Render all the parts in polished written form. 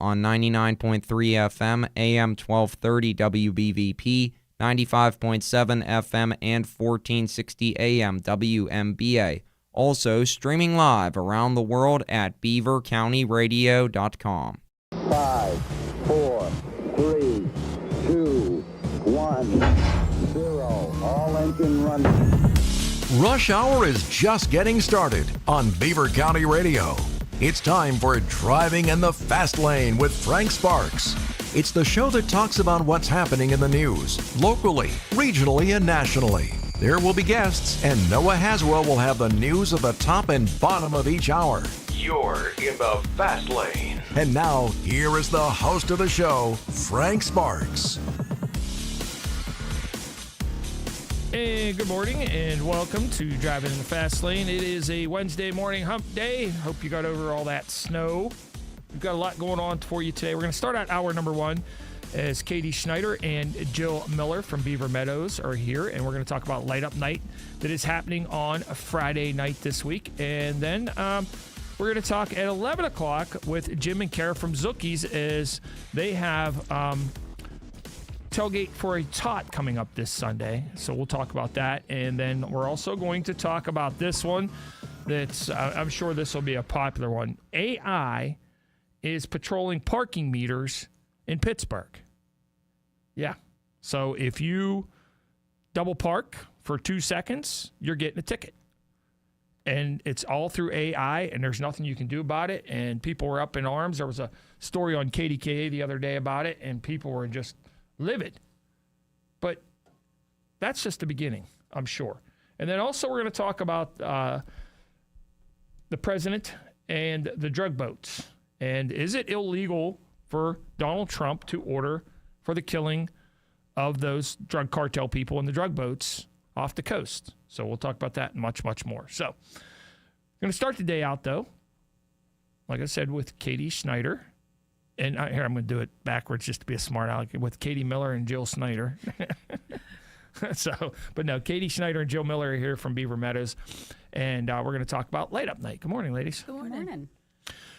on 99.3 FM, AM 1230 WBVP, 95.7 FM, and 1460 AM WMBA. Also streaming live around the world at beavercountyradio.com. 5, 4, 3, 2, 1, 0. All engine running. Rush Hour is just getting started on Beaver County Radio. It's time for Driving in the Fast Lane with Frank Sparks. It's the show that talks about what's happening in the news, locally, regionally, and nationally. There will be guests, and Noah Haswell will have the news of the top and bottom of each hour. You're in the Fast Lane. And now, here is the host of the show, Frank Sparks. Hey, good morning and welcome to Driving in the Fast Lane. It is a Wednesday morning hump day. Hope you got over all that snow. We've got a lot going on for you today. We're going to start out hour number one as Katie Schneider and Jill Miller from Beaver Meadows are here, and we're going to talk about Light Up Night that is happening on a Friday night this week. And then we're going to talk at 11 o'clock with Jim and Kara from Zookie's as they have tailgate for a tot coming up this Sunday. So we'll talk about that. And then we're also going to talk about this one that's, I'm sure this will be a popular one. AI is patrolling parking meters in Pittsburgh. Yeah. So if you double park for 2 seconds, you're getting a ticket. And it's all through AI, and there's nothing you can do about it. And people were up in arms. There was a story on KDKA the other day about it, and people were just livid. But that's just the beginning, I'm sure. And then also we're going to talk about the president and the drug boats. And is it illegal for Donald Trump to order for the killing of those drug cartel people in the drug boats off the coast? So we'll talk about that and much, much more. So I'm going to start the day out, though, like I said, with Katie Schneider. And here, I'm going to do it backwards just to be a smart aleck, with Katie Miller and Jill Schneider. But no, Katie Schneider and Jill Miller are here from Beaver Meadows. And we're going to talk about Light Up Night. Good morning, ladies. Good morning.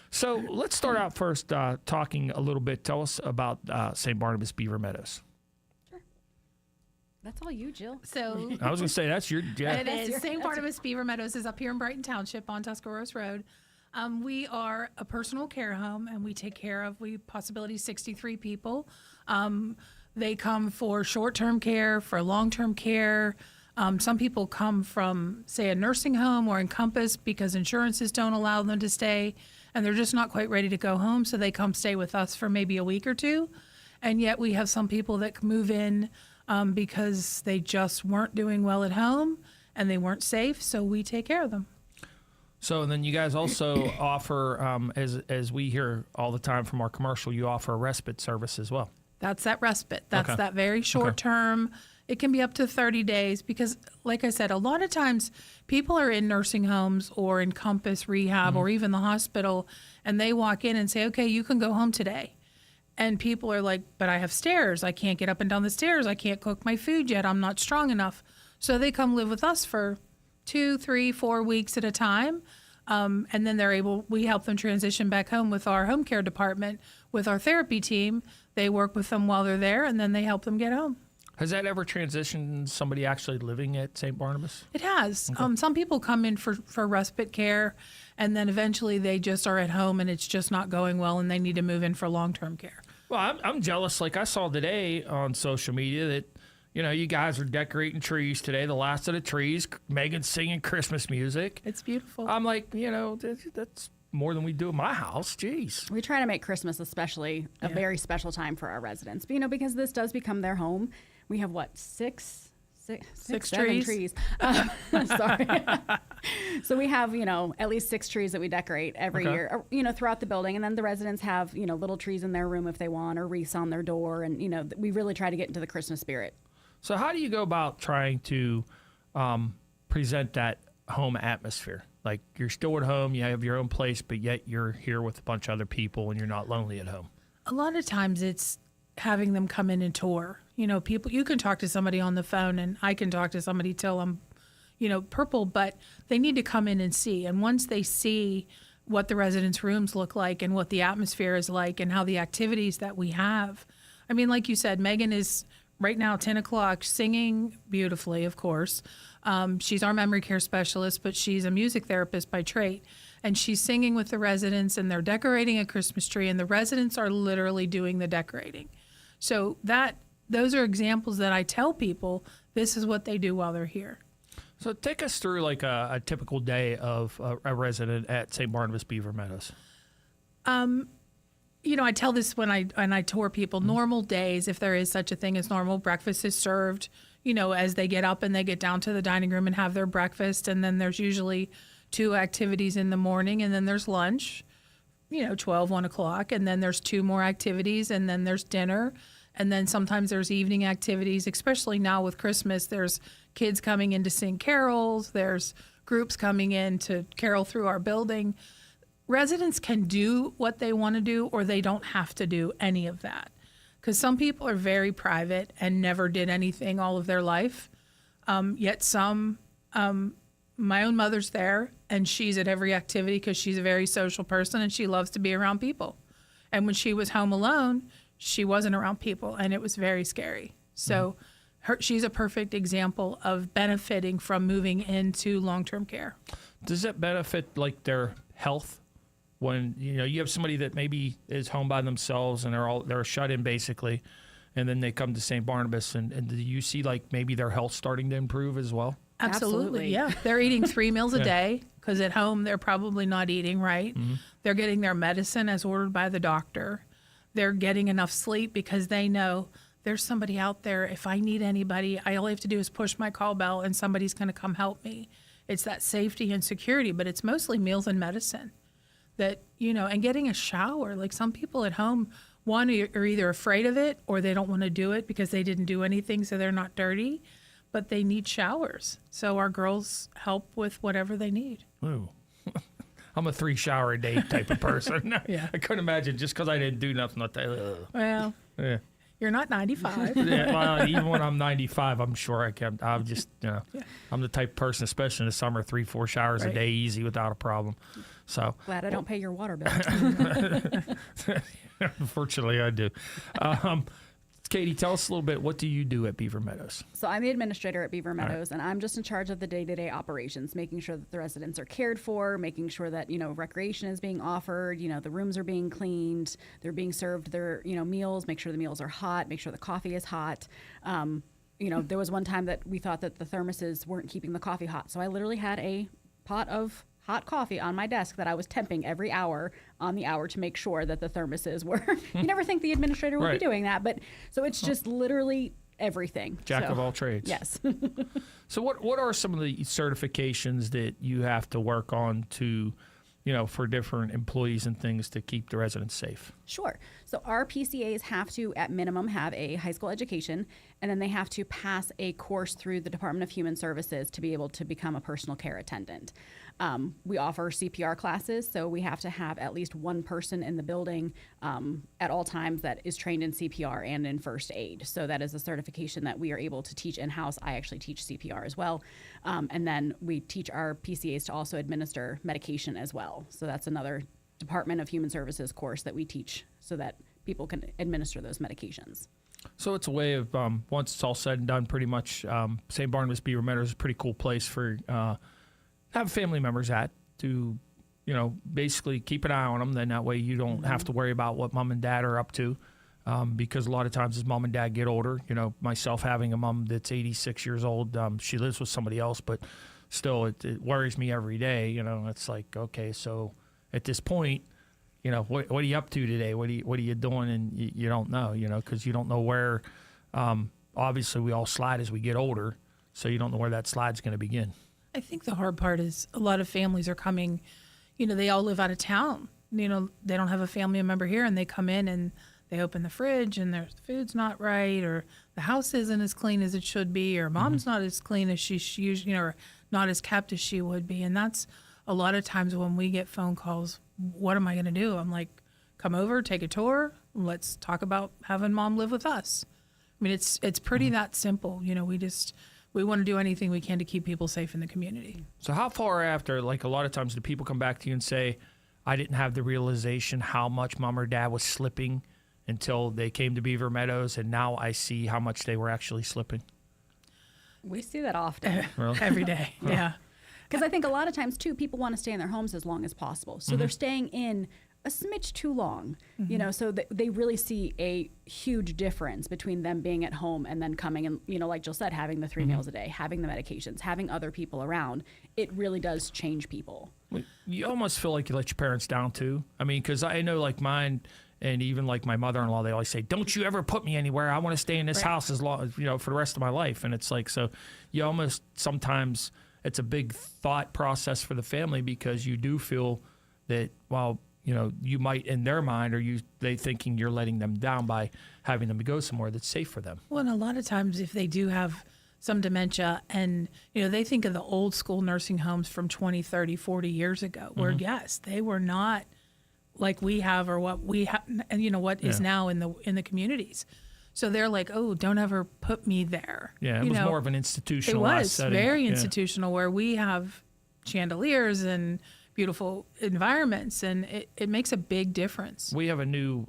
So let's start out first talking a little bit. Tell us about St. Barnabas Beaver Meadows. Sure. That's all you, Jill. So I was going to say, that's your... Yeah. it is. St. Barnabas Beaver Meadows is up here in Brighton Township on Tuscarawas Road. We are a personal care home, and we take care of, possibility 63 people. They come for short-term care, for long-term care. Some people come from, say, a nursing home or Encompass because insurances don't allow them to stay, and they're just not quite ready to go home, so they come stay with us for maybe a week or two. And yet we have some people that move in because they just weren't doing well at home and they weren't safe, so we take care of them. So then you guys also offer, as we hear all the time from our commercial, you offer a respite service as well. That's that respite. That's Okay. that very short term. It can be up to 30 days because, like I said, a lot of times people are in nursing homes or Encompass rehab or even the hospital, and they walk in and say, okay, you can go home today. And people are like, but I have stairs. I can't get up and down the stairs. I can't cook my food yet. I'm not strong enough. So they come live with us for 2, 3, 4 weeks at a time. And then we help them transition back home with our home care department, with our therapy team. They work with them while they're there, and then they help them get home. Has that ever transitioned somebody actually living at St. Barnabas? It has. Okay. Some people come in for respite care, and then eventually they just are at home and it's just not going well, and they need to move in for long-term care. Well, I'm jealous. Like I saw today on social media that, you guys are decorating trees today, the last of the trees, Megan's singing Christmas music. It's beautiful. I'm like, that's more than we do at my house. Jeez. We try to make Christmas especially a very special time for our residents. But, because this does become their home. We have, six, seven trees. Sorry. So we have, at least 6 trees that we decorate every year, throughout the building. And then the residents have, little trees in their room if they want, or wreaths on their door. And, we really try to get into the Christmas spirit. So how do you go about trying to present that home atmosphere? Like, you're still at home, you have your own place, but yet you're here with a bunch of other people and you're not lonely at home. A lot of times it's having them come in and tour. People, you can talk to somebody on the phone, and I can talk to somebody till I'm, purple, but they need to come in and see. And once they see what the residents' rooms look like and what the atmosphere is like and how the activities that we have. I mean, like you said, Megan is right now 10 o'clock singing beautifully, of course. She's our memory care specialist, but she's a music therapist by trade. And she's singing with the residents, and they're decorating a Christmas tree, and the residents are literally doing the decorating. So those are examples that I tell people this is what they do while they're here. So take us through like a typical day of a resident at St. Barnabas Beaver Meadows. I tell this when I tour people. Normal days, if there is such a thing as normal, breakfast is served, as they get up and they get down to the dining room and have their breakfast. And then there's usually 2 activities in the morning, and then there's lunch, 12, 1 o'clock. And then there's 2 more activities, and then there's dinner. And then sometimes there's evening activities, especially now with Christmas. There's kids coming in to sing carols. There's groups coming in to carol through our building. Residents can do what they want to do, or they don't have to do any of that. Because some people are very private and never did anything all of their life. Yet some, my own mother's there, and she's at every activity because she's a very social person and she loves to be around people. And when she was home alone, she wasn't around people, and it was very scary. So she's a perfect example of benefiting from moving into long-term care. Does that benefit like their health? When you have somebody that maybe is home by themselves and they're shut in basically, and then they come to St. Barnabas, and do you see like maybe their health starting to improve as well? Absolutely. Yeah. They're eating 3 meals a day because at home they're probably not eating right. They're getting their medicine as ordered by the doctor. They're getting enough sleep because they know there's somebody out there. If I need anybody, I only have to do is push my call bell and somebody's going to come help me. It's that safety and security, but it's mostly meals and medicine. That, and getting a shower. Like some people at home, one, are either afraid of it or they don't want to do it because they didn't do anything, so they're not dirty, but they need showers. So our girls help with whatever they need. Ooh. I'm a 3 shower a day type of person. Yeah. I couldn't imagine just because I didn't do nothing. Well, Yeah. you're not 95. Yeah, well, even when I'm 95, I'm sure I can. I'm just, I'm the type of person, especially in the summer, 3-4 showers a day easy without a problem. So Glad I don't pay your water bill. unfortunately, I do. Katie, tell us a little bit. What do you do at Beaver Meadows? So I'm the administrator at Beaver Meadows, and I'm just in charge of the day-to-day operations, making sure that the residents are cared for, making sure that, recreation is being offered, the rooms are being cleaned, they're being served their, meals, make sure the meals are hot, make sure the coffee is hot. There was one time that we thought that the thermoses weren't keeping the coffee hot, so I literally had a pot of hot coffee on my desk that I was temping every hour on the hour to make sure that the thermoses were. You never think the administrator would be doing that, but so it's just literally everything. Jack of all trades. Yes. So what are some of the certifications that you have to work on to, for different employees and things to keep the residents safe? Sure. So our PCAs have to, at minimum, have a high school education, and then they have to pass a course through the Department of Human Services to be able to become a personal care attendant. We offer CPR classes, so we have to have at least one person in the building at all times that is trained in CPR and in first aid. So that is a certification that we are able to teach in-house. I actually teach CPR as well. And then we teach our PCAs to also administer medication as well. So that's another Department of Human Services course that we teach so that people can administer those medications. So it's a way of, once it's all said and done, pretty much St. Barnabas Beaver Meadows is a pretty cool place for have family members at to, basically keep an eye on them. Then that way you don't have to worry about what mom and dad are up to. Because a lot of times as mom and dad get older, myself having a mom that's 86 years old, she lives with somebody else, but still it worries me every day. It's like, okay, so at this point, what are you up to today? What are you doing? And you don't know, because you don't know where, obviously we all slide as we get older. So you don't know where that slide's going to begin. I think the hard part is a lot of families are coming, they all live out of town. They don't have a family member here, and they come in and they open the fridge and their food's not right, or the house isn't as clean as it should be, or mom's not as clean as she usually, or not as kept as she would be. And that's a lot of times when we get phone calls, what am I going to do? I'm like, come over, take a tour. Let's talk about having mom live with us. I mean, it's pretty that simple. We want to do anything we can to keep people safe in the community. So how far after, like a lot of times, do people come back to you and say, I didn't have the realization how much mom or dad was slipping until they came to Beaver Meadows, and now I see how much they were actually slipping. We see that often. Every day. Yeah. Because I think a lot of times, too, people want to stay in their homes as long as possible. So they're staying in a smidge too long, you know, so they really see a huge difference between them being at home and then coming and, you know, like Jill said, having the 3 meals a day, having the medications, having other people around. It really does change people. You almost feel like you let your parents down, too. I mean, because I know, like, mine and even, like, my mother-in-law, they always say, don't you ever put me anywhere. I want to stay in this house as long, you know, for the rest of my life. And it's like, so you almost sometimes it's a big thought process for the family because you do feel that, well, you know, you might, in their mind, they thinking you're letting them down by having them go somewhere that's safe for them. Well, and a lot of times if they do have some dementia and, you know, they think of the old school nursing homes from 20, 30, 40 years ago, where, yes, they were not like we have or what we have, and, you know, what is now in the communities. So they're like, oh, don't ever put me there. Yeah, it was more of an institutionalized setting. It was very institutional where we have chandeliers and beautiful environments, and it makes a big difference. We have a new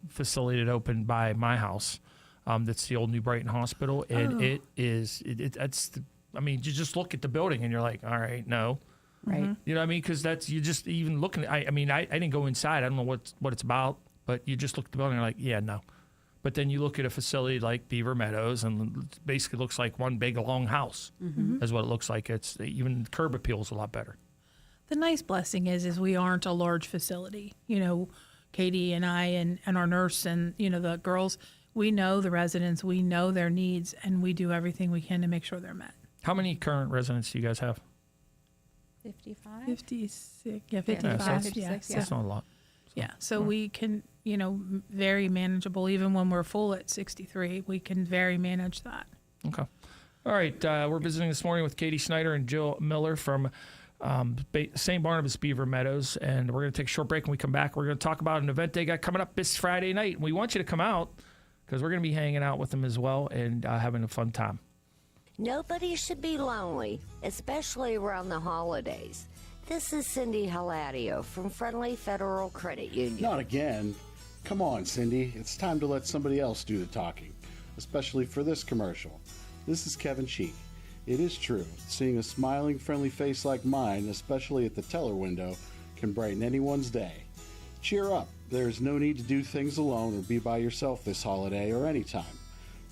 facility that opened by my house. That's the old New Brighton Hospital, and I mean, you just look at the building and you're like, all right, no. Right. You know what I mean? Because that's, you just even looking, I mean, I didn't go inside. I don't know what it's about, but you just look at the building and you're like, yeah, no. But then you look at a facility like Beaver Meadows, and it basically looks like one big long house. Is what it looks like. It's even curb appeal is a lot better. The nice blessing is we aren't a large facility. You know, Katie and I and our nurse and, you know, the girls, we know the residents, we know their needs, and we do everything we can to make sure they're met. How many current residents do you guys have? 55? 56. Yeah, 55. Yeah, 56, That's not a lot. Yeah, so we can, you know, very manageable. Even when we're full at 63, we can very manage that. Okay. All right. We're visiting this morning with Katie Schneider and Jill Miller from St. Barnabas Beaver Meadows, and we're going to take a short break. When we come back, we're going to talk about an event they got coming up this Friday night. And we want you to come out because we're going to be hanging out with them as well and having a fun time. Nobody should be lonely, especially around the holidays. This is Cindy Haladio from Friendly Federal Credit Union. Not again. Come on, Cindy. It's time to let somebody else do the talking, especially for this commercial. This is Kevin Cheek. It is true, seeing a smiling, friendly face like mine, especially at the teller window, can brighten anyone's day. Cheer up. There is no need to do things alone or be by yourself this holiday or anytime.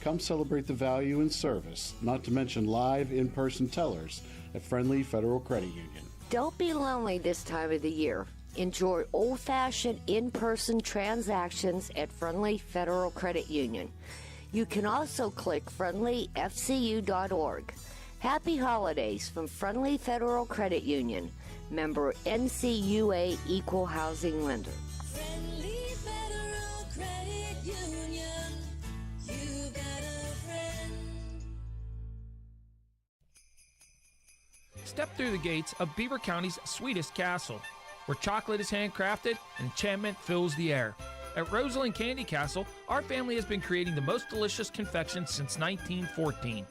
Come celebrate the value and service, not to mention live in-person tellers at Friendly Federal Credit Union. Don't be lonely this time of the year. Enjoy old-fashioned in-person transactions at Friendly Federal Credit Union. You can also click friendlyfcu.org. Happy holidays from Friendly Federal Credit Union, member NCUA Equal Housing Lender. Friendly Federal Credit Union, you got a friend. Step through the gates of Beaver County's sweetest castle, where chocolate is handcrafted and enchantment fills the air. At Rosalind Candy Castle, our family has been creating the most delicious confections since 1914.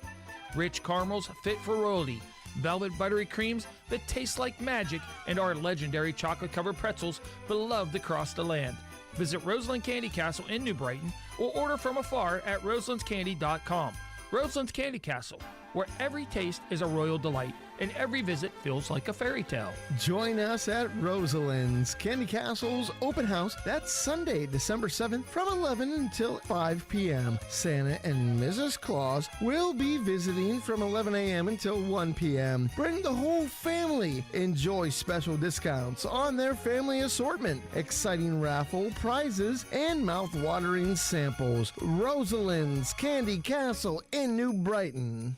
Rich caramels fit for royalty, velvet buttery creams that taste like magic, and our legendary chocolate-covered pretzels beloved across the land. Visit Rosalind Candy Castle in New Brighton or order from afar at roselandscandy.com. Roseland's Candy Castle, where every taste is a royal delight and every visit feels like a fairy tale. Join us at Rosalin's Candy Castle's open house. That's Sunday, December 7th from 11 until 5 p.m. Santa and Mrs. Claus will be visiting from 11 a.m. until 1 p.m. Bring the whole family. Enjoy special discounts on their family assortment, exciting raffle prizes, and mouth-watering samples. Rosalin's Candy Castle in New Brighton.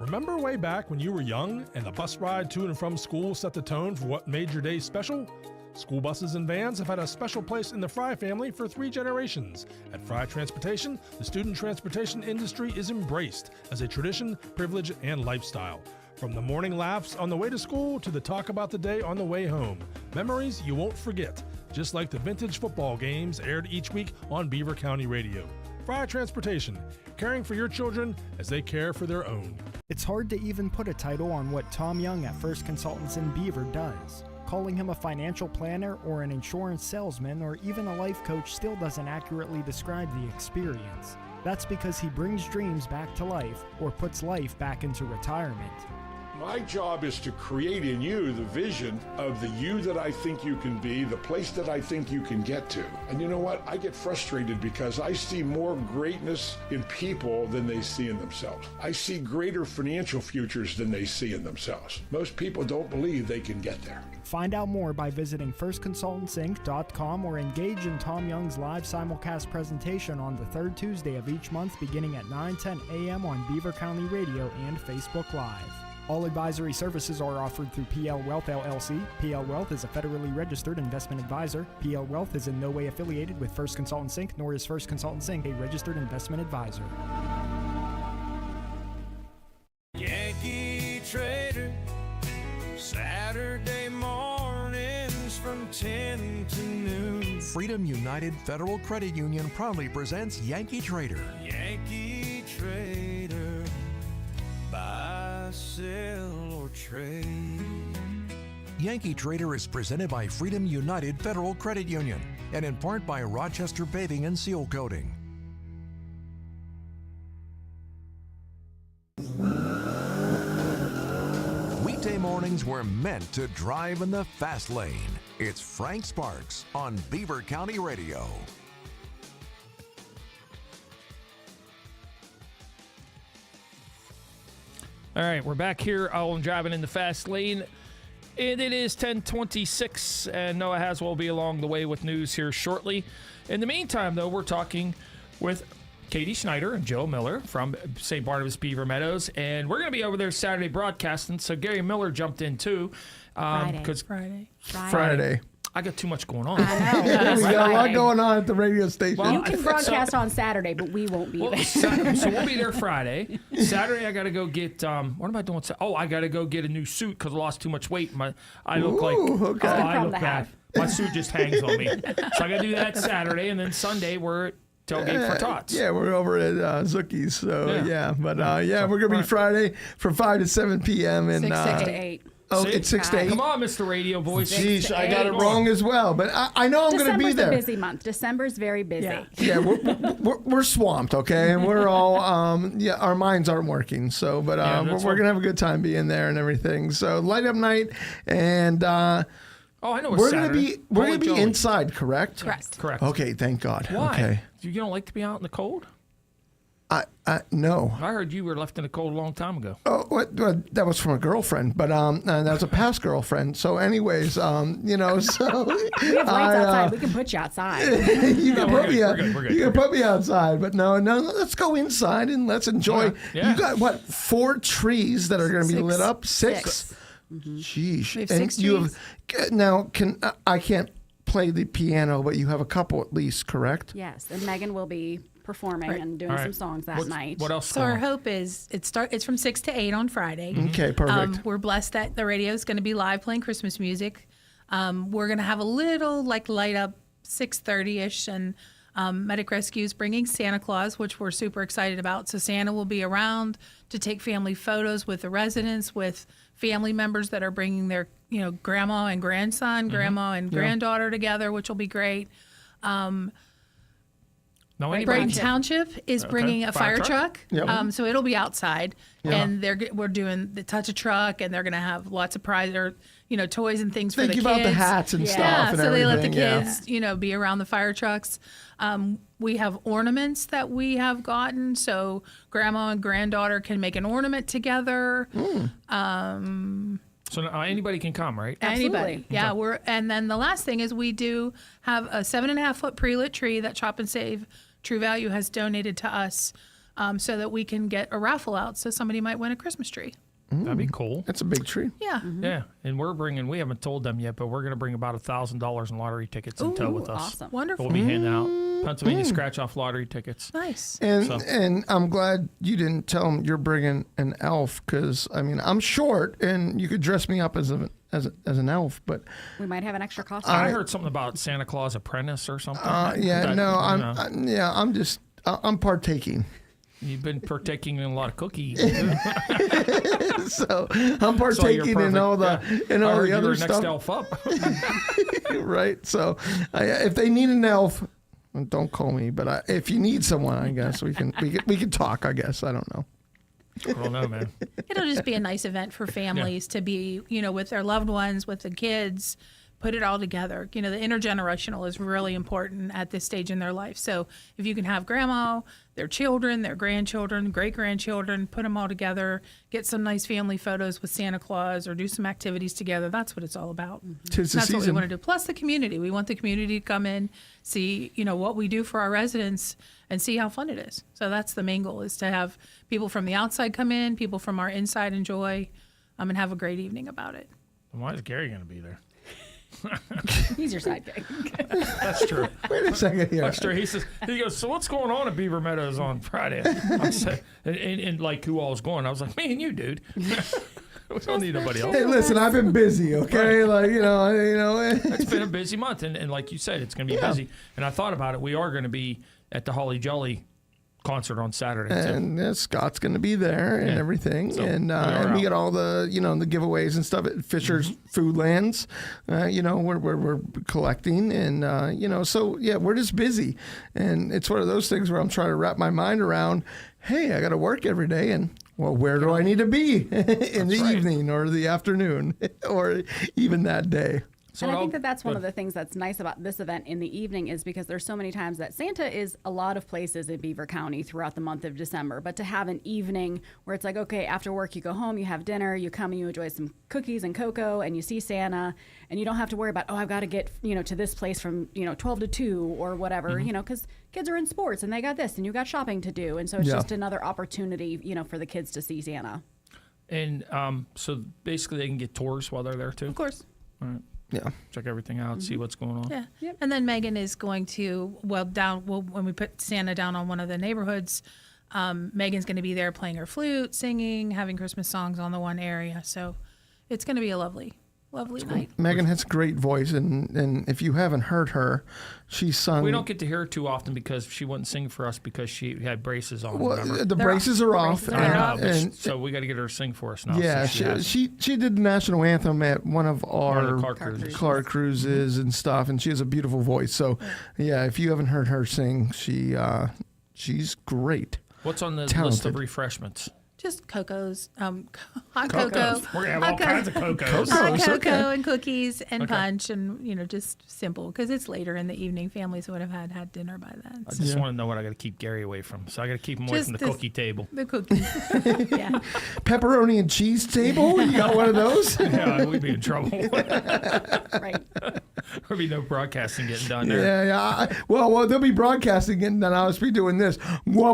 Remember way back when you were young and the bus ride to and from school set the tone for what made your day special? School buses and vans have had a special place in the Fry family for 3 generations. At Fry Transportation, the student transportation industry is embraced as a tradition, privilege, and lifestyle. From the morning laughs on the way to school to the talk about the day on the way home. Memories you won't forget, just like the vintage football games aired each week on Beaver County Radio. Fry Transportation, caring for your children as they care for their own. It's hard to even put a title on what Tom Young at First Consultants in Beaver does. Calling him a financial planner or an insurance salesman or even a life coach still doesn't accurately describe the experience. That's because he brings dreams back to life or puts life back into retirement. My job is to create in you the vision of the you that I think you can be, the place that I think you can get to. And you know what? I get frustrated because I see more greatness in people than they see in themselves. I see greater financial futures than they see in themselves. Most people don't believe they can get there. Find out more by visiting firstconsultantsinc.com or engage in Tom Young's live simulcast presentation on the third Tuesday of each month beginning at 9:10 a.m. on Beaver County Radio and Facebook Live. All advisory services are offered through PL Wealth LLC. PL Wealth is a federally registered investment advisor. PL Wealth is in no way affiliated with First Consultants Inc., nor is First Consultants Inc. a registered investment advisor. Yankee Trader, Saturday mornings from 10 to noon. Freedom United Federal Credit Union proudly presents Yankee Trader. Yankee Trader, buy, sell, or trade. Yankee Trader is presented by Freedom United Federal Credit Union and in part by Rochester Paving and Seal Coating. Weekday mornings were meant to drive in the fast lane. It's Frank Sparks on Beaver County Radio. All right, we're back here on Driving in the Fast Lane, and it is 10:26, and Noah Haswell will be along the way with news here shortly. In the meantime, though, we're talking with Katie Schneider and Jill Miller from St. Barnabas Beaver Meadows, and we're going to be over there Saturday broadcasting, so Gary Miller jumped in, too. Friday. I got too much going on. I know. We got a lot going on at the radio station. Well, you can broadcast on Saturday, but we won't be there. So we'll be there Friday. Saturday, I got to go get, what am I doing? I got to go get a new suit because I lost too much weight. I look I look bad. My suit just hangs on me. So I got to do that Saturday, and then Sunday, we're tailgate for Tots. Yeah, we're over at Zookie's. So, But, we're going to be Friday from 5 to 7 p.m. And 6 to 8. Oh, it's 6 to 8. Come on, Mr. Radio Voice. Jeez, I got it wrong as well, but I know I'm going to be there. December's a busy month. December's very busy. Yeah, we're swamped, okay, and we're all our minds aren't working. So, but we're gonna have a good time being there and everything. So, light up night, and I know we're gonna be inside, correct? Correct. Okay, thank God. Why? Okay. You don't like to be out in the cold? No. I heard you were left in the cold a long time ago. Oh, that was from a girlfriend, but that was a past girlfriend. So, anyways, so we have lights outside. We can put you outside. You can put me outside, but no. Let's go inside and let's enjoy. Yeah. You got 4 trees that are going to be lit up? 6. Mm-hmm. Sheesh. We have 6 trees. Now I can't play the piano, but you have a couple at least, correct? Yes, and Megan will be performing and doing some songs that night. What else? So our hope is it's from 6 to 8 on Friday. Okay, perfect. We're blessed that the radio is going to be live playing Christmas music. We're going to have a little light up 6:30ish, and Medic Rescue's bringing Santa Claus, which we're super excited about. So Santa will be around to take family photos with the residents, with family members that are bringing their grandma and grandson, grandma and granddaughter together, which will be great. Brighton Township is bringing a fire truck, so it'll be outside, and we're doing the touch a truck, and they're going to have lots of toys and things for the kids. Think about the hats and stuff. And so everything. They let the kids, be around the fire trucks. We have ornaments that we have gotten, so grandma and granddaughter can make an ornament together. So anybody can come, right? Anybody, yeah. And then the last thing is we do have a 7.5-foot pre-lit tree that Chop and Save True Value has donated to us, so that we can get a raffle out, so somebody might win a Christmas tree. That'd be cool. That's a big tree. Yeah. Yeah, and we haven't told them yet, but we're going to bring about $1,000 in lottery tickets in tow with us. Awesome. Wonderful. We'll be handing out Pennsylvania scratch-off lottery tickets. Nice. And I'm glad you didn't tell them you're bringing an elf, because I'm short, and you could dress me up as an elf, but we might have an extra costume. I heard something about Santa Claus Apprentice or something. I'm partaking. You've been partaking in a lot of cookies. So I'm partaking in all the other next stuff. elf up. Right. So if they need an elf, don't call me. But if you need someone, I guess we can talk. I guess I don't know. I don't know, man. It'll just be a nice event for families to be, with their loved ones, with the kids, put it all together. The intergenerational is really important at this stage in their life. So if you can have grandma, their children, their grandchildren, great-grandchildren, put them all together, get some nice family photos with Santa Claus or do some activities together, that's what it's all about. Tis the That's what we season. want to do. Plus the community. We want the community to come in, see, what we do for our residents and see how fun it is. So that's the main goal, is to have people from the outside come in, people from our inside enjoy, and have a great evening about it. Why is Gary going to be there? He's your sidekick. That's true. Wait a second here. That's true. He goes, so what's going on at Beaver Meadows on Friday? I said, and like who all's going? I was like, me and you, dude. We don't need nobody else. Hey, listen, I've been busy. Okay, like It's been a busy month, and like you said, it's going to be busy. And I thought about it. We are going to be at the Holly Jolly concert on Saturday too. And Scott's going to be there and everything, So and we got all the the giveaways and stuff at Fisher's Foodlands. We're collecting, and so yeah, we're just busy, and it's one of those things where I'm trying to wrap my mind around. Hey, I got to work every day, and well, where do I need to be in the evening or the afternoon or even that day? And I think that's one of the things that's nice about this event in the evening is because there's so many times that Santa is a lot of places in Beaver County throughout the month of December. But to have an evening where it's like, okay, after work you go home, you have dinner, you come and you enjoy some cookies and cocoa, and you see Santa, and you don't have to worry about, I've got to get to this place from 12 to 2 or whatever, because kids are in sports and they got this and you got shopping to do, and so it's just another opportunity for the kids to see Santa. And so basically they can get tours while they're there too. Of course. All right. Yeah. Check everything out, see what's going on. Yeah. Yep. And then Megan is going to, when we put Santa down on one of the neighborhoods, Megan's going to be there playing her flute, singing, having Christmas songs on the one area. So it's going to be a lovely night. Megan has a great voice, and if you haven't heard her, she sung. We don't get to hear her too often because she wouldn't sing for us because she had braces on. Well, remember? the braces are off. I know, and so we got to get her to sing for us now. yeah, so she did the national anthem at one of our Clark cruises and stuff, and she has a beautiful voice. So, yeah, if you haven't heard her sing, she's great. What's on the list Talented. of refreshments? Just cocos, hot Cocos. cocoa. We're going to have all kinds of cocos. Hot cocoa okay. and cookies and punch and, just simple. Because it's later in the evening. Families would have had dinner by then. I just want to know what I got to keep Gary away from. So I got to keep him away from the cookie table. The cookies. Yeah. Pepperoni and cheese table? You got one of those? Yeah, we'd be in trouble. Right. There'd be no broadcasting getting done there. Yeah. Well, they'll be broadcasting it, and then I'll just be doing this. We're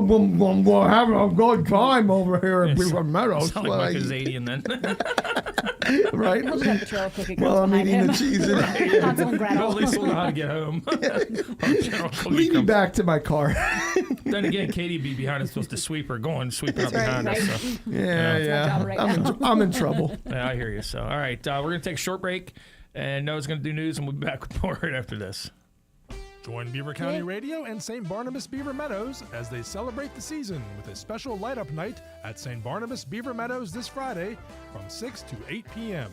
having a good time over here at Beaver Meadows. Sound like Mike Azadian then. Right? We'll just have the trail of cookie Well, I'm behind eating him. the cheese. Hansel and Well, at least Gretel. we'll know how to get home. Lead me back to my car. Then again, Katie be behind us supposed to sweep her going, sweeping up That's behind right, us. So. Yeah. job right I'm in trouble. Yeah, I hear you. So, all right, we're going to take a short break, and Noah's going to do news, and we'll be back with more right after this. Join Beaver County Radio and St. Barnabas Beaver Meadows as they celebrate the season with a special light-up night at St. Barnabas Beaver Meadows this Friday from 6 to 8 p.m.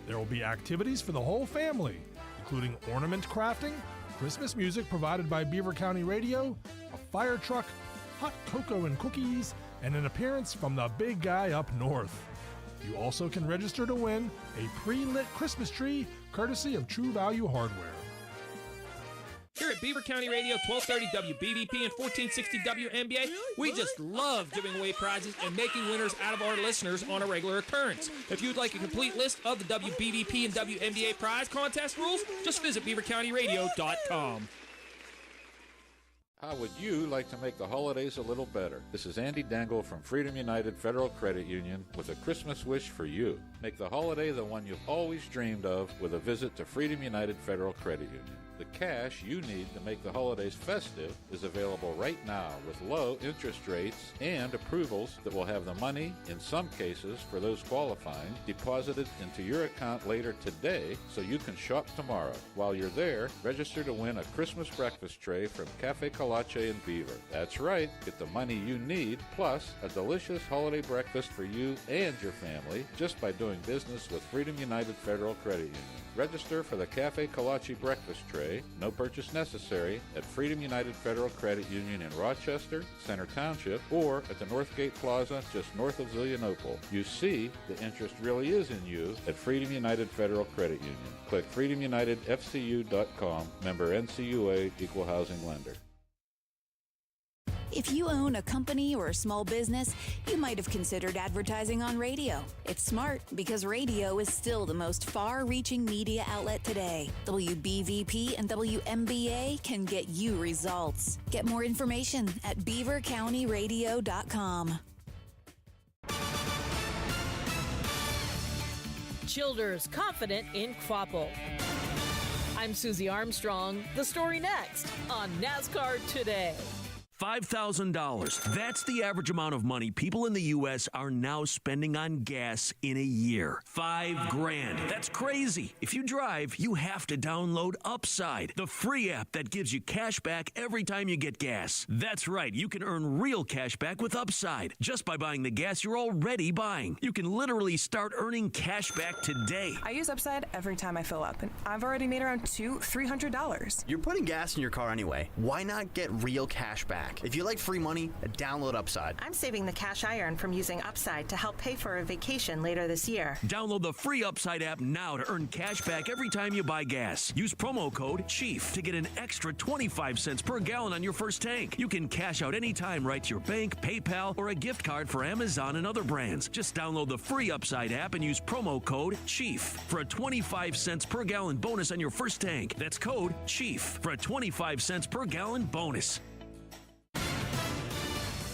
There will be activities for the whole family, including ornament crafting, Christmas music provided by Beaver County Radio, a fire truck, hot cocoa and cookies, and an appearance from the big guy up north. You also can register to win a pre-lit Christmas tree courtesy of True Value Hardware. Here at Beaver County Radio, 1230 WBVP and 1460 WNBA, we just love giving away prizes and making winners out of our listeners on a regular occurrence. If you'd like a complete list of the WBVP and WNBA prize contest rules, just visit beavercountyradio.com. How would you like to make the holidays a little better? This is Andy Dangle from Freedom United Federal Credit Union with a Christmas wish for you. Make the holiday the one you've always dreamed of with a visit to Freedom United Federal Credit Union. The cash you need to make the holidays festive is available right now with low interest rates and approvals that will have the money, in some cases for those qualifying, deposited into your account later today so you can shop tomorrow. While you're there, register to win a Christmas breakfast tray from Cafe Colache in Beaver. That's right, get the money you need plus a delicious holiday breakfast for you and your family just by doing business with Freedom United Federal Credit Union. Register for the Cafe Colache breakfast tray, no purchase necessary, at Freedom United Federal Credit Union in Rochester, Center Township, or at the Northgate Plaza just north of Zillionople. You see, the interest really is in you at Freedom United Federal Credit Union. Click freedomunitedfcu.com, member NCUA, equal housing lender. If you own a company or a small business, you might have considered advertising on radio. It's smart because radio is still the most far-reaching media outlet today. WBVP and WMBA can get you results. Get more information at beavercountyradio.com. Childers confident in Quapple. I'm Susie Armstrong. The story next on NASCAR Today. $5,000. That's the average amount of money people in the U.S. are now spending on gas in a year. $5,000. That's crazy. If you drive, you have to download Upside, the free app that gives you cash back every time you get gas. That's right. You can earn real cash back with Upside just by buying the gas you're already buying. You can literally start earning cash back today. I use Upside every time I fill up, and I've already made around $300. You're putting gas in your car anyway. Why not get real cash back? If you like free money, download Upside. I'm saving the cash I earn from using Upside to help pay for a vacation later this year. Download the free Upside app now to earn cash back every time you buy gas. Use promo code CHIEF to get an extra 25 cents per gallon on your first tank. You can cash out anytime right to your bank, PayPal, or a gift card for Amazon and other brands. Just download the free Upside app and use promo code CHIEF for a 25 cents per gallon bonus on your first tank. That's code CHIEF for a 25 cents per gallon bonus.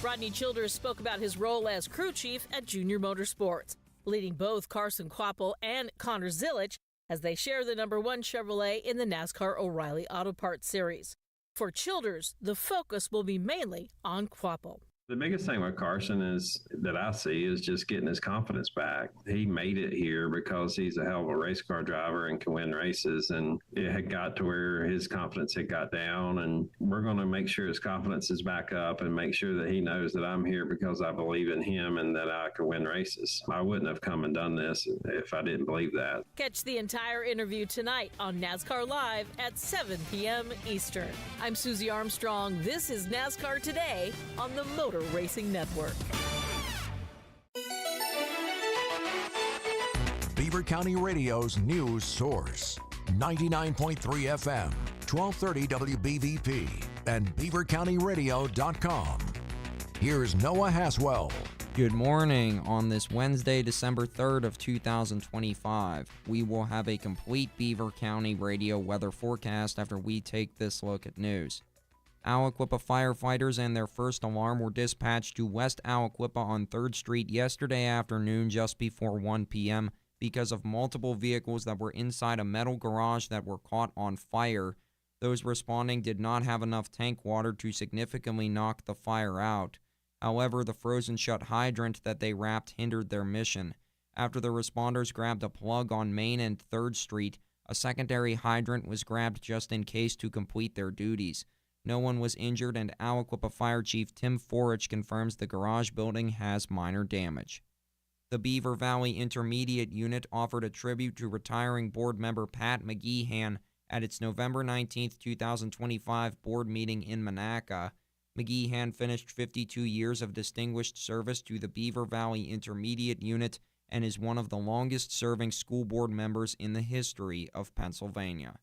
Rodney Childers spoke about his role as crew chief at Junior Motorsports, leading both Carson Quapple and Connor Zilich as they share the #1 Chevrolet in the NASCAR O'Reilly Auto Parts Series. For Childers, the focus will be mainly on Quapple. The biggest thing with Carson is that I see is just getting his confidence back. He made it here because he's a hell of a race car driver and can win races. And it had got to where his confidence had got down. And we're going to make sure his confidence is back up and make sure that he knows that I'm here because I believe in him and that I can win races. I wouldn't have come and done this if I didn't believe that. Catch the entire interview tonight on NASCAR Live at 7 p.m. Eastern. I'm Susie Armstrong. This is NASCAR Today on the Motor Racing Network. Beaver County Radio's news source. 99.3 FM, 1230 WBVP, and beavercountyradio.com. Here's Noah Haswell. Good morning. On this Wednesday, December 3rd of 2025, we will have a complete Beaver County radio weather forecast after we take this look at news. Aliquippa firefighters and their first alarm were dispatched to West Aliquippa on 3rd Street yesterday afternoon just before 1 p.m. because of multiple vehicles that were inside a metal garage that were caught on fire. Those responding did not have enough tank water to significantly knock the fire out. However, the frozen shut hydrant that they wrapped hindered their mission. After the responders grabbed a plug on Main and 3rd Street, a secondary hydrant was grabbed just in case to complete their duties. No one was injured, and Aliquippa Fire Chief Tim Forage confirms the garage building has minor damage. The Beaver Valley Intermediate Unit offered a tribute to retiring board member Pat McGeehan at its November 19, 2025 board meeting in Monaca. McGeehan finished 52 years of distinguished service to the Beaver Valley Intermediate Unit and is one of the longest-serving school board members in the history of Pennsylvania.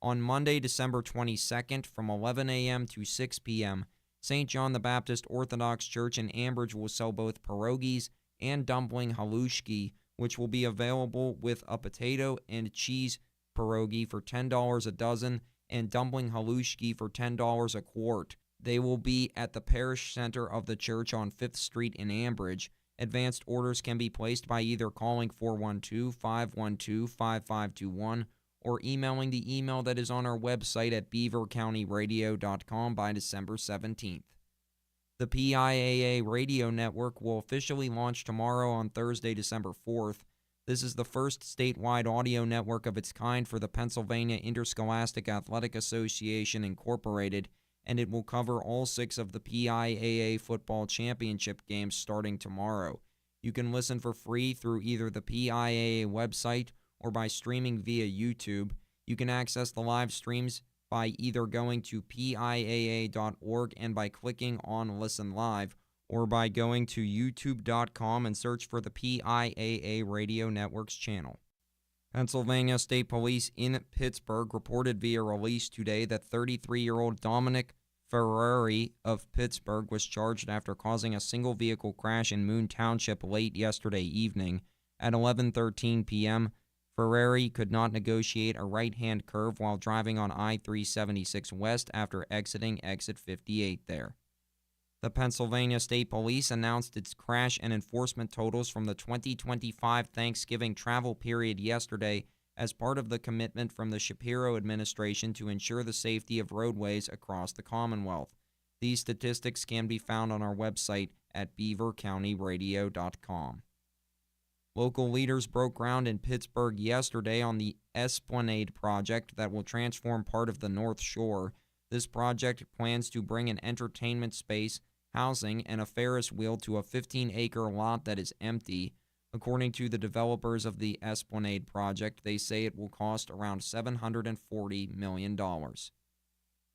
On Monday, December 22nd, from 11 a.m. to 6 p.m., St. John the Baptist Orthodox Church in Ambridge will sell both pierogies and dumpling halushki, which will be available with a potato and cheese pierogi for $10 a dozen and dumpling halushki for $10 a quart. They will be at the parish center of the church on 5th Street in Ambridge. Advanced orders can be placed by either calling 412-512-5521 or emailing the email that is on our website at beavercountyradio.com by December 17th. The PIAA radio network will officially launch tomorrow on Thursday, December 4th. This is the first statewide audio network of its kind for the Pennsylvania Interscholastic Athletic Association, Incorporated, and it will cover all 6 of the PIAA football championship games starting tomorrow. You can listen for free through either the PIAA website or by streaming via YouTube. You can access the live streams by either going to PIAA.org and by clicking on Listen Live, or by going to youtube.com and search for the PIAA Radio Network's channel. Pennsylvania State Police in Pittsburgh reported via release today that 33-year-old Dominic Ferrari of Pittsburgh was charged after causing a single-vehicle crash in Moon Township late yesterday evening. At 11:13 p.m., Ferrari could not negotiate a right-hand curve while driving on I-376 West after exiting exit 58 there. The Pennsylvania State Police announced its crash and enforcement totals from the 2025 Thanksgiving travel period yesterday as part of the commitment from the Shapiro administration to ensure the safety of roadways across the Commonwealth. These statistics can be found on our website at beavercountyradio.com. Local leaders broke ground in Pittsburgh yesterday on the Esplanade project that will transform part of the North Shore. This project plans to bring an entertainment space, housing, and a Ferris wheel to a 15-acre lot that is empty. According to the developers of the Esplanade project, they say it will cost around $740 million.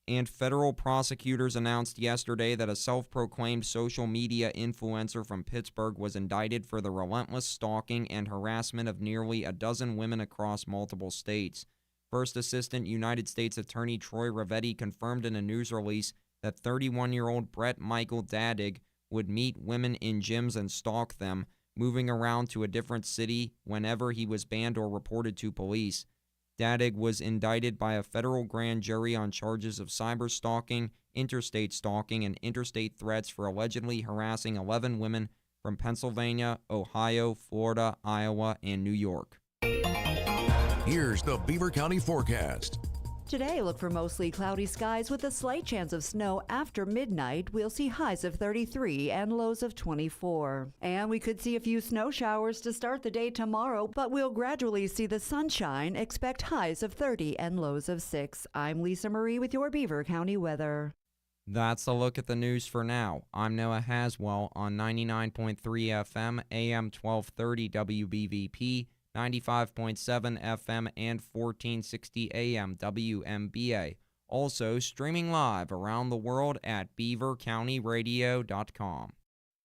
And federal prosecutors announced yesterday that a self-proclaimed social media influencer from Pittsburgh was indicted for the relentless stalking and harassment of nearly a dozen women across multiple states. First Assistant United States Attorney Troy Ravetti confirmed in a news release that 31-year-old Brett Michael Dadig would meet women in gyms and stalk them, moving around to a different city whenever he was banned or reported to police. Dadig was indicted by a federal grand jury on charges of cyber stalking, interstate stalking, and interstate threats for allegedly harassing 11 women from Pennsylvania, Ohio, Florida, Iowa, and New York. Here's the Beaver County forecast. Today, look for mostly cloudy skies with a slight chance of snow after midnight. We'll see highs of 33 and lows of 24. And we could see a few snow showers to start the day tomorrow, but we'll gradually see the sunshine. Expect highs of 30 and lows of 6. I'm Lisa Marie with your Beaver County weather. That's a look at the news for now. I'm Noah Haswell on 99.3 FM, AM 1230 WBVP, 95.7 FM, and 1460 AM WMBA. Also streaming live around the world at beavercountyradio.com.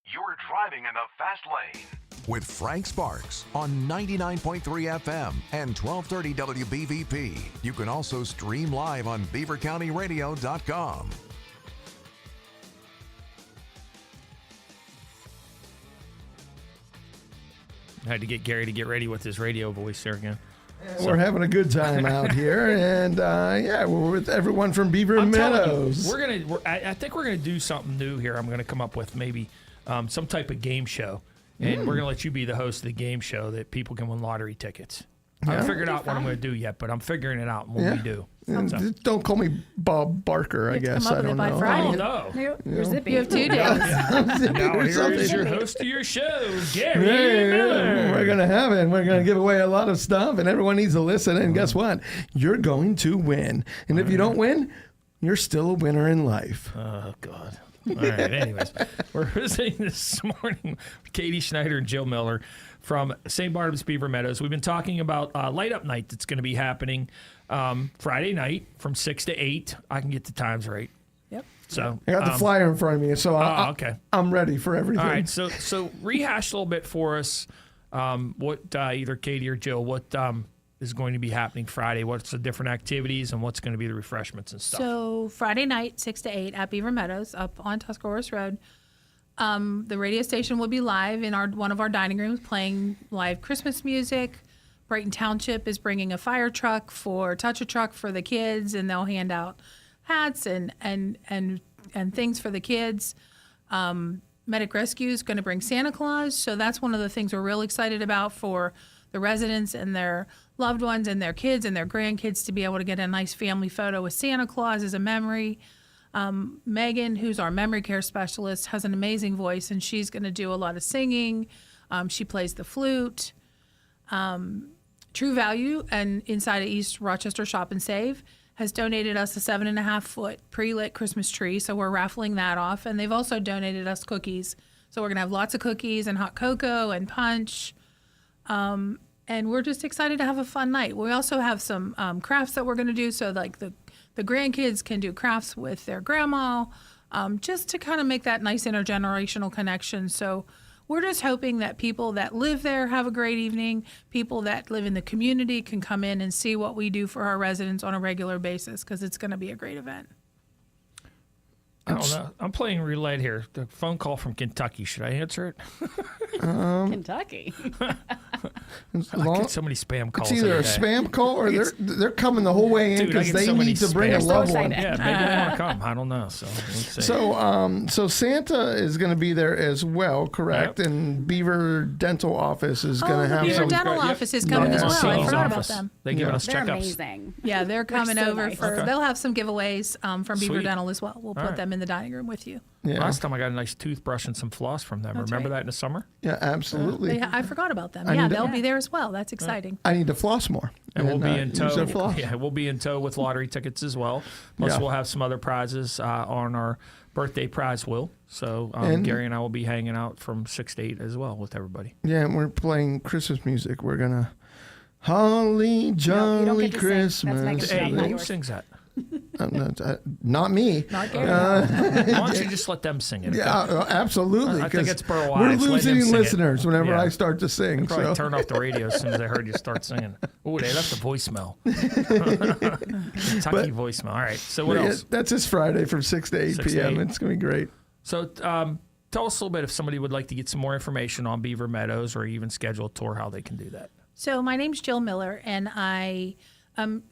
You're driving in the fast lane with Frank Sparks on 99.3 FM and 1230 WBVP. You can also stream live on beavercountyradio.com. I had to get Gary to get ready with his radio voice there again. We're having a good time out here, and we're with everyone from Beaver Meadows. I think we're gonna do something new here. I'm gonna come up with maybe some type of game show, and we're gonna let you be the host of the game show that people can win lottery tickets. I haven't figured out what I'm gonna do yet, but I'm figuring it out when we do. So. Don't call me Bob Barker, I guess. I don't know. Oh, no. You're zippy. You have 2 days. Now here is your host of your show, Gary Miller. We're going to have it. We're going to give away a lot of stuff, and everyone needs to listen. And guess what? You're going to win. And if you don't win, you're still a winner in life. Oh, God. All right. Anyways, we're visiting this morning with Katie Schneider and Jill Miller from St. Barnabas Beaver Meadows. We've been talking about Light Up Night that's going to be happening Friday night from 6 to 8. I can get the times right. Yep. So I got the flyer in front of me, so okay. I'm ready for everything. All right. So rehash a little bit for us what either Katie or Jill, what is going to be happening Friday? What's the different activities and what's going to be the refreshments and stuff? So Friday night, 6 to 8 at Beaver Meadows up on Tuscarawas Road. The radio station will be live in one of our dining rooms playing live Christmas music. Brighton Township is bringing a fire truck for Touch a Truck for the kids, and they'll hand out hats and things for the kids. Medic Rescue is going to bring Santa Claus, so that's one of the things we're real excited about for the residents and their loved ones and their kids and their grandkids to be able to get a nice family photo with Santa Claus as a memory. Megan, who's our memory care specialist, has an amazing voice, and she's going to do a lot of singing. She plays the flute. True Value and inside of East Rochester Shop and Save has donated us a 7.5-foot pre-lit Christmas tree, so we're raffling that off. And they've also donated us cookies, so we're gonna have lots of cookies and hot cocoa and punch. And we're just excited to have a fun night. We also have some crafts that we're gonna do, so like the grandkids can do crafts with their grandma, just to kind of make that nice intergenerational connection. So we're just hoping that people that live there have a great evening. People that live in the community can come in and see what we do for our residents on a regular basis, because it's going to be a great event. I don't know. I'm playing roulette here. The phone call from Kentucky. Should I answer it? Kentucky. I get so many spam calls. It's either a spam call or they're coming the whole way in because they need to bring a loved one. Yeah, maybe they want to come. I don't know. So let's see. So Santa is going to be there as well, correct? Yep. And Beaver Dental Office is going to have Beaver some. Dental Office is coming as well. I forgot about them. They give us They're checkups. amazing. Yeah, they're coming so over nice. for. They'll have some giveaways from Beaver Sweet. Dental as well. We'll put right. them in the dining room with you. Yeah. Last time I got a nice toothbrush and some floss from them. That's Remember right. that in the summer? Yeah, absolutely. I forgot about them. I Yeah, need to- they'll be there as well. That's exciting. I need to floss more. And we'll be in use their tow. floss. Yeah, we'll be in tow with lottery tickets as well. Plus, Yeah. we'll have some other prizes on our birthday prize wheel. So And- Gary and I will be hanging out from 6 to 8 as well with everybody. Yeah, and we're playing Christmas music. We're gonna Holly Jolly get to sing. That's Christmas. Megan's Hey, not who yours. sings that? Not me. Not Gary. Why don't you just let them sing it? Yeah, absolutely. I think 'cause it's Burl we're Ives. Let losing him sing it. listeners whenever Yeah. I start to sing. They probably So. turned off the radio as soon as they heard you start singing. Oh, they left a voicemail. Kentucky voicemail. All right. So what Yeah, else? that's this Friday from 6 to 8 6 to p.m. 8. It's going to be great. So tell us a little bit if somebody would like to get some more information on Beaver Meadows or even schedule a tour, how they can do that. So my name's Jill Miller, and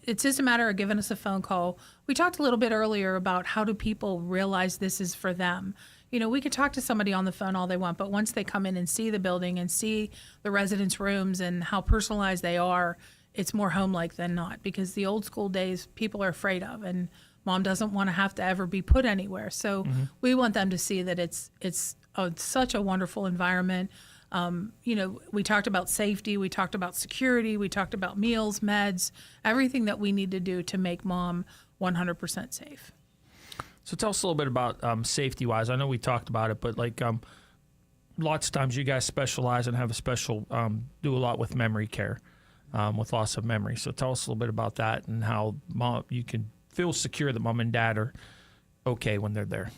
it's just a matter of giving us a phone call. We talked a little bit earlier about how do people realize this is for them. You know, we could talk to somebody on the phone all they want, but once they come in and see the building and see the residents' rooms and how personalized they are, it's more home-like than not, because the old school days people are afraid of, and mom doesn't want to have to ever be put anywhere. So we want them to see that it's such a wonderful environment. You know, we talked about safety, we talked about security, we talked about meals, meds, everything that we need to do to make mom 100% safe. So tell us a little bit about safety-wise. I know we talked about it, but like lots of times you guys specialize and have a special, do a lot with memory care, with loss of memory. So tell us a little bit about that and how mom, you can feel secure that mom and dad are okay when they're there.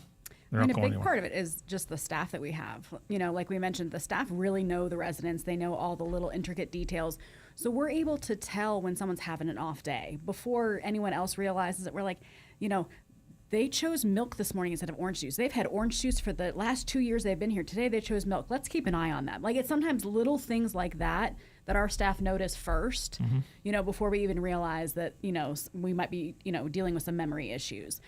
I mean, a big part of it is just the staff that we have. You know, like we mentioned, the staff really know the residents. They know all the little intricate details. So we're able to tell when someone's having an off day before anyone else realizes it. We're like, you know, they chose milk this morning instead of orange juice. They've had orange juice for the last 2 years they've been here. Today they chose milk. Let's keep an eye on that. Like, it's sometimes little things like that that our staff notice first, you know, before we even realize that, you know, we might be, you know, dealing with some memory issues.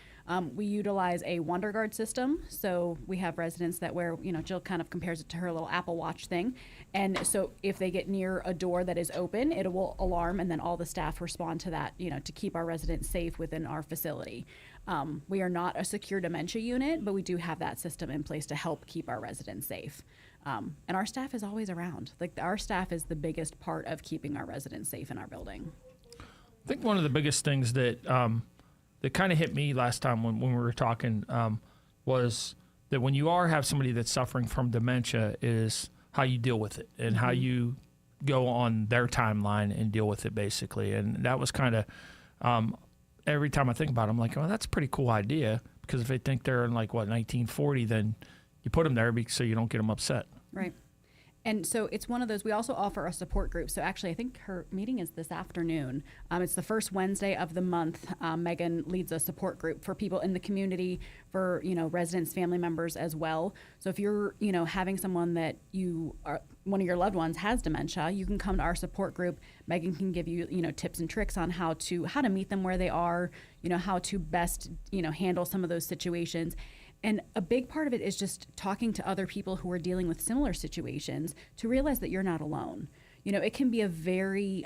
We utilize a Wonder Guard system. So we have residents that wear, you know, Jill kind of compares it to her little Apple Watch thing. And so if they get near a door that is open, it will alarm, and then all the staff respond to that, you know, to keep our residents safe within our facility. We are not a secure dementia unit, but we do have that system in place to help keep our residents safe. And our staff is always around. Like, our staff is the biggest part of keeping our residents safe in our building. I think one of the biggest things that that kind of hit me last time when we were talking was that when you have somebody that's suffering from dementia, is how you deal with it and how you go on their timeline and deal with it, basically. And that was kind of every time I think about it, I'm like, oh, that's a pretty cool idea, because if they think they're in like 1940, then you put them there so you don't get them upset. Right. And so it's one of those, we also offer a support group. So actually, I think her meeting is this afternoon. It's the first Wednesday of the month. Megan leads a support group for people in the community, for, you know, residents, family members as well. So if you're, you know, having someone that one of your loved ones has dementia, you can come to our support group. Megan can give you, you know, tips and tricks on how to meet them where they are, you know, how to best, you know, handle some of those situations. And a big part of it is just talking to other people who are dealing with similar situations to realize that you're not alone. it can be a very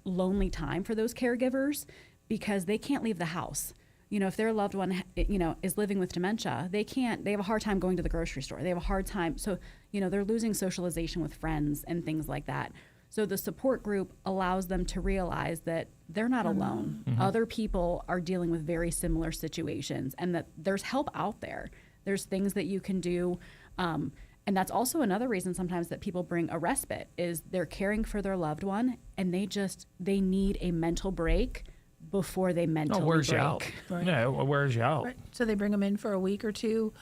lonely time for those caregivers because they can't leave the house. If their loved one, is living with dementia, they have a hard time going to the grocery store. They have a hard time. So, they're losing socialization with friends and things like that. So the support group allows them to realize that they're not alone. Mm-hmm. Other people are dealing with very similar situations and that there's help out there. There's things that you can do. And that's also another reason sometimes that people bring a respite is they're caring for their loved one and they need a mental break before they mentally wears break. you out. Right. Yeah, it wears you out. Right. So they bring them in for a week or two.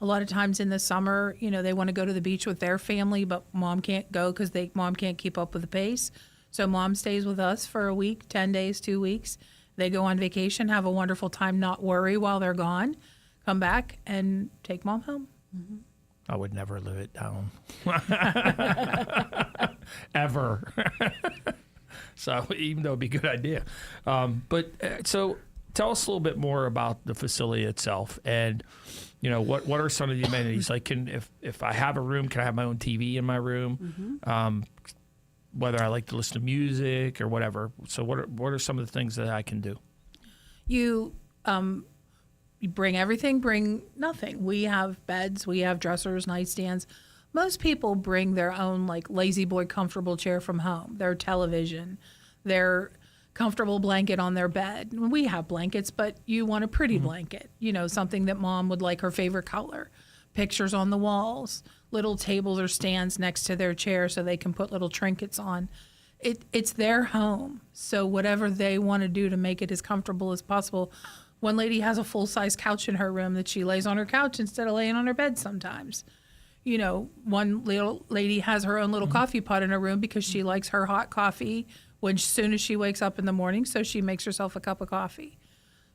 A lot of times in the summer, they want to go to the beach with their family, but mom can't go because mom can't keep up with the pace. So mom stays with us for a week, 10 days, 2 weeks. They go on vacation, have a wonderful time, not worry while they're gone, come back and take mom home. Mm-hmm. I would never live it down. Ever. So even though it'd be a good idea. So tell us a little bit more about the facility itself and, what are some of the amenities? Like if I have a room, can I have my own TV in my room? Mm-hmm. Whether I like to listen to music or whatever. So what are some of the things that I can do? You bring everything, bring nothing. We have beds, we have dressers, nightstands. Most people bring their own lazy boy comfortable chair from home, their television, their comfortable blanket on their bed. We have blankets, but you want a pretty blanket, something that mom would like her favorite color. Pictures on the walls, little tables or stands next to their chair so they can put little trinkets on. It's their home, so whatever they want to do to make it as comfortable as possible. One lady has a full-size couch in her room that she lays on her couch instead of laying on her bed sometimes. One little lady has her own little coffee pot in her room because she likes her hot coffee as soon as she wakes up in the morning, so she makes herself a cup of coffee.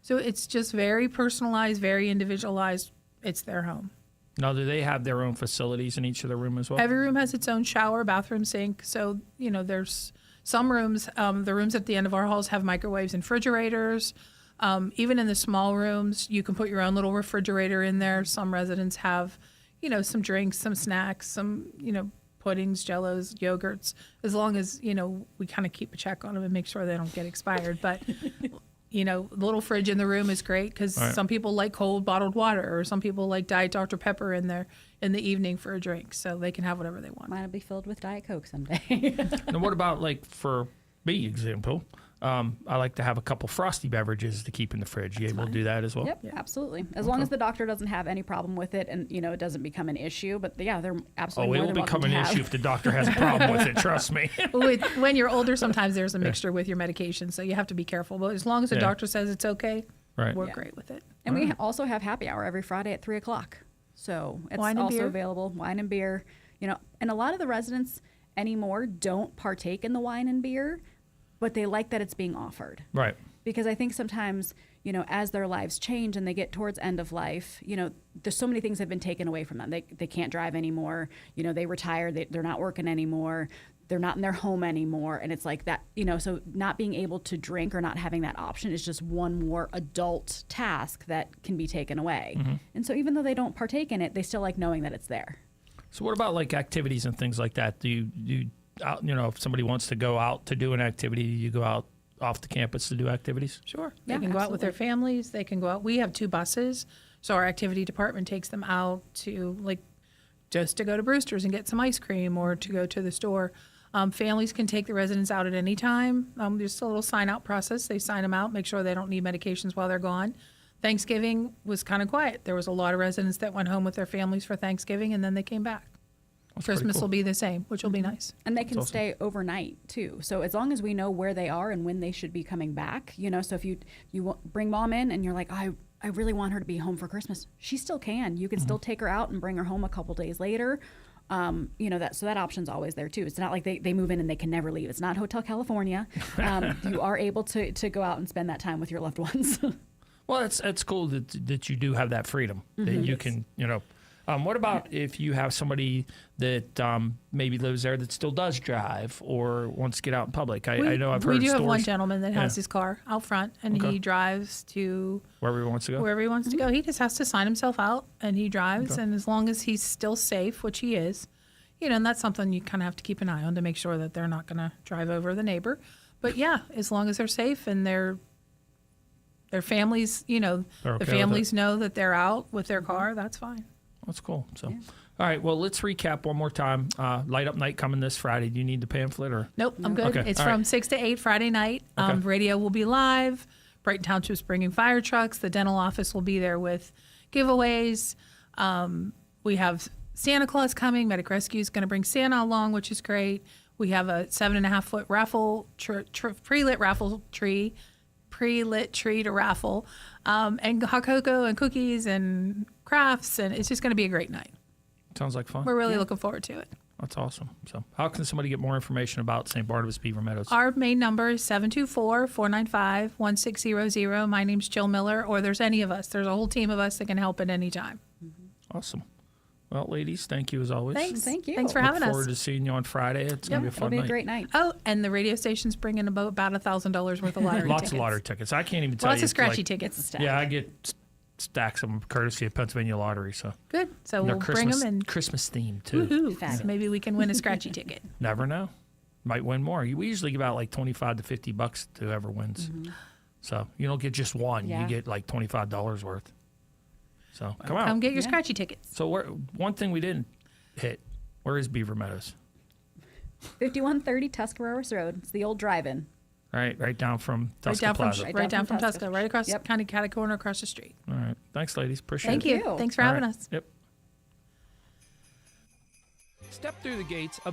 So it's just very personalized, very individualized. It's their home. Now, do they have their own facilities in each of the room as well? Every room has its own shower, bathroom, sink. So, there's some rooms, the rooms at the end of our halls have microwaves and refrigerators. Even in the small rooms, you can put your own little refrigerator in there. Some residents have, some drinks, some snacks, some, puddings, jellos, yogurts, as long as, we kind of keep a check on them and make sure they don't get expired. But, the little fridge in the room is great because some people like cold bottled water or some people like Diet Dr. Pepper in there in the evening for a drink. So they can have whatever they want. Mine will be filled with Diet Coke someday. Now, what about for me, example? I like to have a couple frosty beverages to keep in the fridge. You able to do that as well? Yep, absolutely. As long as the doctor doesn't have any problem with it and, it doesn't become an issue. But yeah, they're absolutely more it than will welcome become to an have. issue if the doctor has a problem with it, trust me. When you're older, sometimes there's a mixture with your medication, so you have to be careful. But as long as the doctor says it's okay, we're great with it. And we also have happy hour every Friday at 3 o'clock. So it's Wine and also beer. available, wine and beer. And a lot of the residents anymore don't partake in the wine and beer, but they like that it's being offered. Right. Because I think sometimes, as their lives change and they get towards end of life, there's so many things have been taken away from them. They can't drive anymore. They retire. They're not working anymore. They're not in their home anymore. And it's like that, so not being able to drink or not having that option is just one more adult task that can be taken away. Mm-hmm. And so even though they don't partake in it, they still like knowing that it's there. So what about activities and things like that? Do you if somebody wants to go out to do an activity, you go out off the campus to do activities? Sure. They Yeah, can go out with their absolutely. families. They can go out. We have 2 buses. So our activity department takes them out to just to go to Brewster's and get some ice cream or to go to the store. Families can take the residents out at any time. There's a little sign-out process. They sign them out, make sure they don't need medications while they're gone. Thanksgiving was kind of quiet. There was a lot of residents that went home with their families for Thanksgiving, and then they came back. That's pretty Christmas cool. will be the same, which will be nice. And they can That's awesome. stay overnight too. So as long as we know where they are and when they should be coming back, so if you bring mom in and you're like, I really want her to be home for Christmas, she still can. You can still take her out and bring her home a couple days later. That option's always there too. It's not like they move in and they can never leave. It's not Hotel California. You are able to go out and spend that time with your loved ones. Well, it's cool that you do have that freedom that you can, what about if you have somebody that maybe lives there that still does drive or wants to get out in public? I know I've heard We do stories. have one gentleman that has Yeah. his car out front, and Okay. he drives to Wherever he wants to go? wherever he wants to go. He just has to sign himself out, and he drives. Okay. And as long as he's still safe, which he is, And that's something you kind of have to keep an eye on to make sure that they're not going to drive over the neighbor. But yeah, as long as they're safe and their families, They're okay the with families it. know that they're out with their car, that's fine. That's cool. So, all right. Well, let's recap one more time. Light Up Night coming this Friday. Do you need the pamphlet or? Nope, I'm good. Okay, It's all from right. 6 to 8 Friday night. Okay. Radio will be live. Brighton Township's bringing fire trucks. The dental office will be there with giveaways. We have Santa Claus coming. Medic Rescue is going to bring Santa along, which is great. We have a 7.5-foot raffle, pre-lit tree to raffle, and hot cocoa and cookies and crafts, and it's just going to be a great night. Sounds like fun. We're really looking forward to it. That's awesome. So, how can somebody get more information about St. Barnabas Beaver Meadows? Our main number is 724-495-1600. My name's Jill Miller, or there's any of us. There's a whole team of us that can help at any time. Awesome. Well, ladies, thank you as always. Thanks. Thank you. Thanks for having Look us. forward to seeing you on Friday. It's going to be a fun It'll be night. a great night. Oh, and the radio station's bringing about $1,000 worth of lottery Lots tickets. of lottery tickets. I can't even tell Lots you. of scratchy like, tickets. Yeah, I get stacks of them courtesy of Pennsylvania Lottery. So Good. So And they're we'll bring Christmas, them and Christmas themed too. woohoo. So maybe we can win a scratchy ticket. Never know. Might win more. We usually give out like $25 to $50 to whoever wins. So you don't get just one. Yeah. You get like $25 worth. So come out. Come get your scratchy tickets. So one thing we didn't hit. Where is Beaver Meadows? 5130 Tuscaroras Road. It's the old drive-in. Right down from Right Tusca down from Plaza. right down from Tusca, right across kind of cat corner across the street. All right. Thanks, ladies. Appreciate Thank it. you. Thanks for All having right. us. Yep. Step through the gates of